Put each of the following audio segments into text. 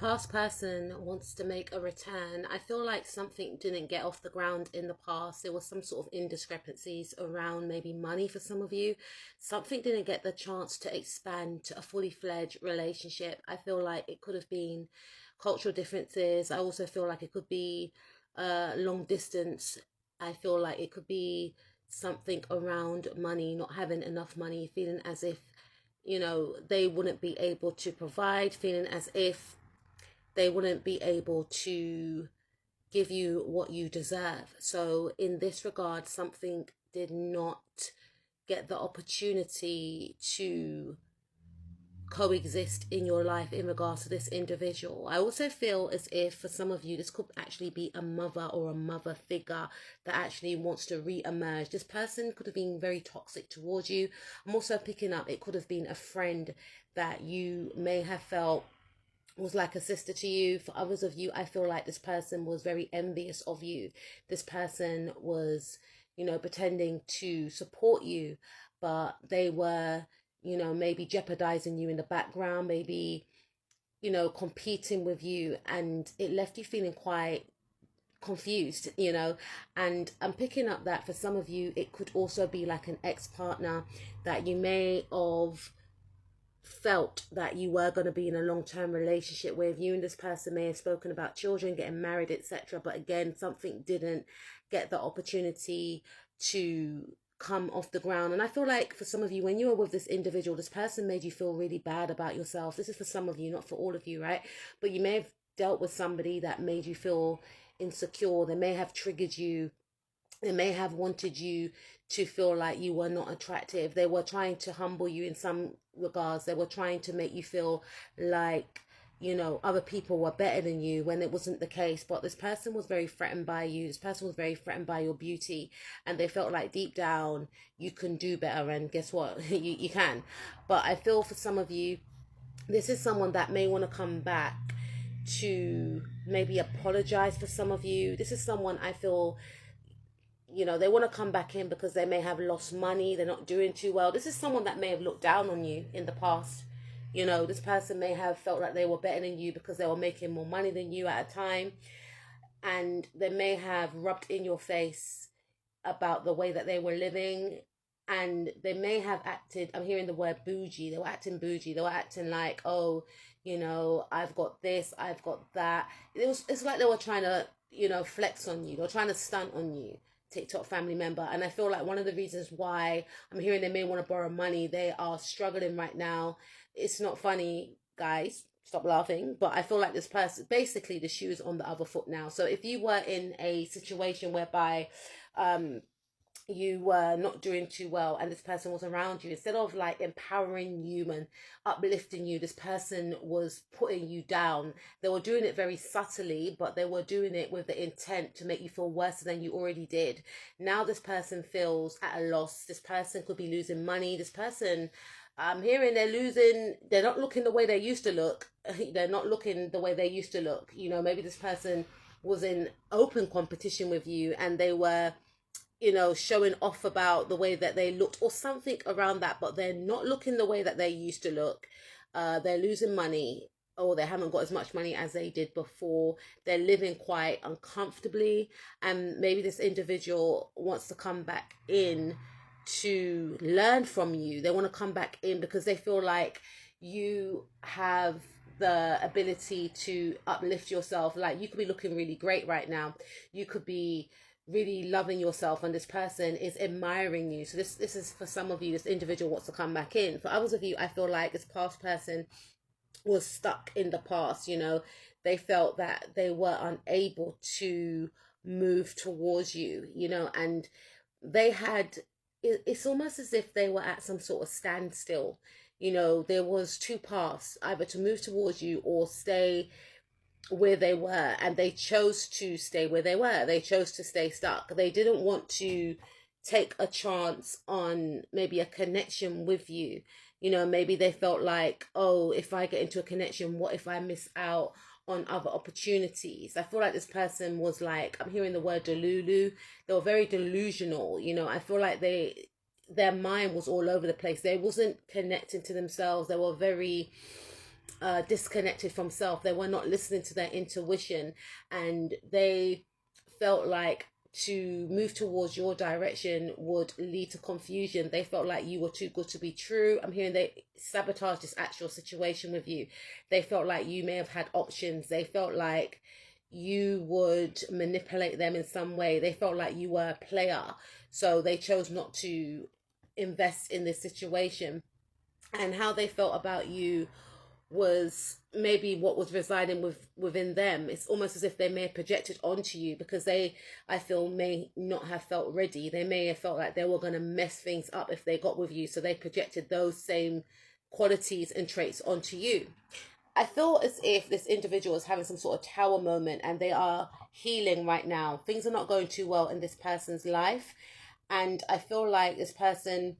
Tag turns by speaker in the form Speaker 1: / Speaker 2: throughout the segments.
Speaker 1: past person wants to make a return. I feel like something didn't get off the ground in the past. There was some sort of indiscrepancies around maybe money for some of you. Something didn't get the chance to expand to a fully fledged relationship. I feel like it could have been cultural differences. I also feel like it could be long distance. I feel like it could be something around money, not having enough money, feeling as if they wouldn't be able to provide, feeling as if they wouldn't be able to give you what you deserve. So in this regard, something did not get the opportunity to coexist in your life in regards to this individual. I also feel as if for some of you, this could actually be a mother or a mother figure that actually wants to re-emerge. This person could have been very toxic towards you. I'm also picking up, it could have been a friend that you may have felt was like a sister to you. For others of you, I feel like this person was very envious of you. This person was, pretending to support you, but they were, maybe jeopardizing you in the background, maybe, competing with you, and it left you feeling quite confused, and I'm picking up that for some of you, it could also be like an ex-partner that you may have felt that you were going to be in a long-term relationship with. You and this person may have spoken about children, getting married, etc., but again, something didn't get the opportunity to come off the ground. And I feel like for some of you, when you were with this individual, this person made you feel really bad about yourself. This is for some of you, not for all of you, right? But you may have dealt with somebody that made you feel insecure. They may have triggered you. They may have wanted you to feel like you were not attractive. They were trying to humble you in some regards. They were trying to make you feel like, other people were better than you when it wasn't the case. But this person was very threatened by you. This person was very threatened by your beauty. And they felt like deep down you can do better. And guess what? you can. But I feel for some of you, this is someone that may want to come back to maybe apologize for some of you. This is someone I feel, they want to come back in because they may have lost money. They're not doing too well. This is someone that may have looked down on you in the past. This person may have felt like they were better than you because they were making more money than you at a time. And they may have rubbed in your face about the way that they were living. And they may have acted, I'm hearing the word bougie. They were acting bougie. They were acting like, oh, I've got this, I've got that. It's like they were trying to, flex on you. They were trying to stunt on you. TikTok family member. And I feel like one of the reasons why I'm hearing they may want to borrow money, they are struggling right now. It's not funny, guys, stop laughing, but I feel like this person, basically the shoe is on the other foot now. So if you were in a situation whereby you were not doing too well and this person was around you, instead of like empowering you and uplifting you, this person was putting you down. They were doing it very subtly, but they were doing it with the intent to make you feel worse than you already did. Now this person feels at a loss. This person could be losing money. This person, I'm hearing they're not looking the way they used to look. They're not looking the way they used to look. Maybe this person was in open competition with you and they were showing off about the way that they looked or something around that, but they're not looking the way that they used to look. They're losing money, or they haven't got as much money as they did before. They're living quite uncomfortably, and maybe this individual wants to come back in to learn from you. They want to come back in because they feel like you have the ability to uplift yourself. Like you could be looking really great right now. You could be really loving yourself and this person is admiring you. So this is for some of you, this individual wants to come back in. For others of you, I feel like this past person was stuck in the past. They felt that they were unable to move towards you, and they had, it's almost as if they were at some sort of standstill. There was two paths, either to move towards you or stay where they were, and they chose to stay where they were. They chose to stay stuck. They didn't want to take a chance on maybe a connection with you. Maybe they felt like, oh, if I get into a connection, what if I miss out on other opportunities? I feel like this person was like, I'm hearing the word delulu. They were very delusional. I feel like their mind was all over the place. They wasn't connecting to themselves. They were very disconnected from self. They were not listening to their intuition, and they felt like to move towards your direction would lead to confusion. They felt like you were too good to be true. I'm hearing they sabotaged this actual situation with you. They felt like you may have had options. They felt like you would manipulate them in some way. They felt like you were a player, so they chose not to invest in this situation. And how they felt about you was maybe what was residing within them. It's almost as if they may have projected onto you, because they, I feel, may not have felt ready. They may have felt like they were going to mess things up if they got with you, so they projected those same qualities and traits onto you. I feel as if this individual is having some sort of tower moment, and they are healing right now. Things are not going too well in this person's life, and I feel like this person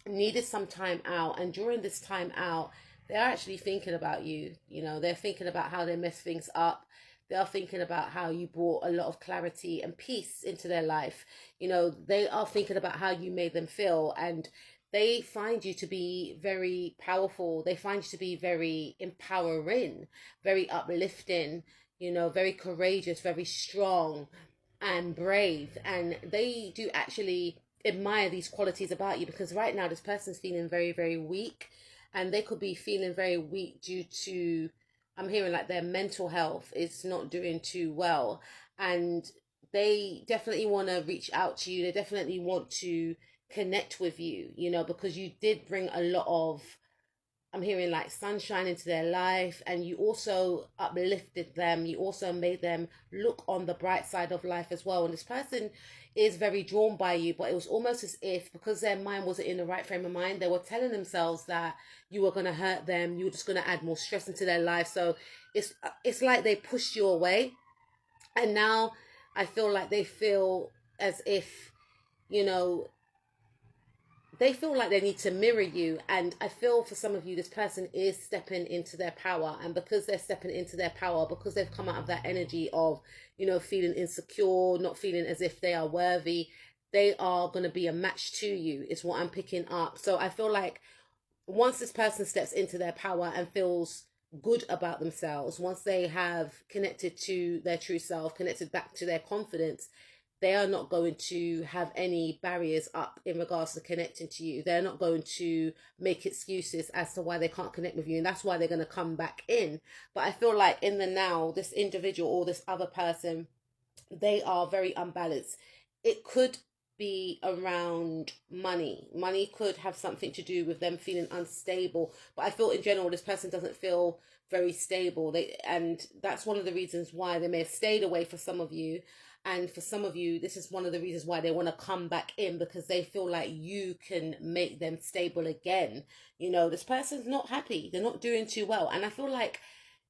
Speaker 1: needed some time out, and during this time out they're actually thinking about you. You know, they're thinking about how they mess things up. They're thinking about how you brought a lot of clarity and peace into their life. You know, they are thinking about how you made them feel, and they find you to be very powerful. They find you to be very empowering, very uplifting, you know, very courageous, very strong and brave. And they do actually admire these qualities about you, because right now this person's feeling very, very weak, and they could be feeling very weak due to, I'm hearing like their mental health is not doing too well, and they definitely want to reach out to you. They definitely want to connect with you, you know, because you did bring a lot of, I'm hearing like sunshine into their life, and you also uplifted them. You also made them look on the bright side of life as well. And this person is very drawn by you, but it was almost as if, because their mind wasn't in the right frame of mind, they were telling themselves that you were going to hurt them. You were just going to add more stress into their life. So it's like they pushed you away. And now I feel like they feel as if, you know, they feel like they need to mirror you. And I feel for some of you, this person is stepping into their power. And because they're stepping into their power, because they've come out of that energy of, you know, feeling insecure, not feeling as if they are worthy, they are going to be a match to you, is what I'm picking up. So I feel like once this person steps into their power and feels good about themselves, once they have connected to their true self, connected back to their confidence, they are not going to have any barriers up in regards to connecting to you. They're not going to make excuses as to why they can't connect with you. And that's why they're going to come back in. But I feel like in the now, this individual or this other person, they are very unbalanced. It could be around money. Money could have something to do with them feeling unstable. But I feel in general, this person doesn't feel very stable. And that's one of the reasons why they may have stayed away for some of you. And for some of you, this is one of the reasons why they want to come back in, because they feel like you can make them stable again. You know, this person's not happy. They're not doing too well. And I feel like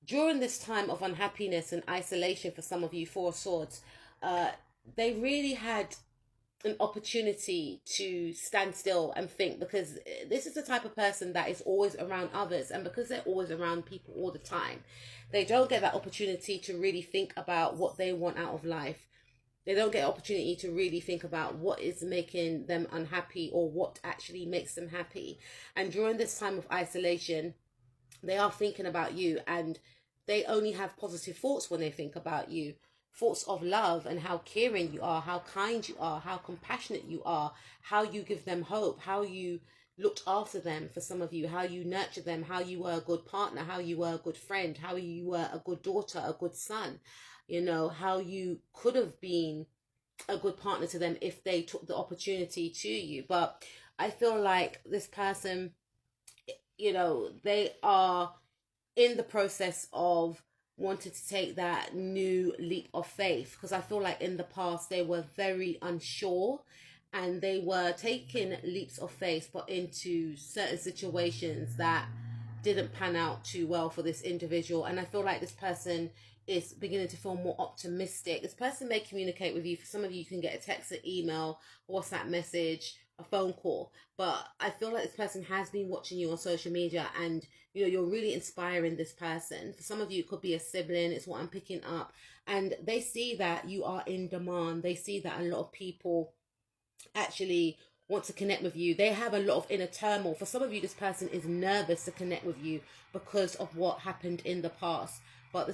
Speaker 1: during this time of unhappiness and isolation for some of you, Four of Swords, they really had an opportunity to stand still and think, because this is the type of person that is always around others, and because they're always around people all the time, they don't get that opportunity to really think about what they want out of life. They don't get an opportunity to really think about what is making them unhappy or what actually makes them happy. And during this time of isolation, they are thinking about you, and they only have positive thoughts when they think about you. Thoughts of love and how caring you are, how kind you are, how compassionate you are, how you give them hope, how you looked after them, for some of you, how you nurtured them, how you were a good partner, how you were a good friend, how you were a good daughter, a good son, you know, how you could have been a good partner to them if they took the opportunity to you. But I feel like this person, you know, they are in the process of wanted to take that new leap of faith, because I feel like in the past they were very unsure, and they were taking leaps of faith but into certain situations that didn't pan out too well for this individual. And I feel like this person is beginning to feel more optimistic. This person may communicate with you. For some of you, you can get a text, an email, a WhatsApp message, a phone call. But I feel like this person has been watching you on social media, and you know, you're really inspiring this person. For some of you, it could be a sibling. It's what I'm picking up. And they see that you are in demand. They see that a lot of people actually want to connect with you. They have a lot of inner turmoil. For some of you, this person is nervous to connect with you because of what happened in the past. But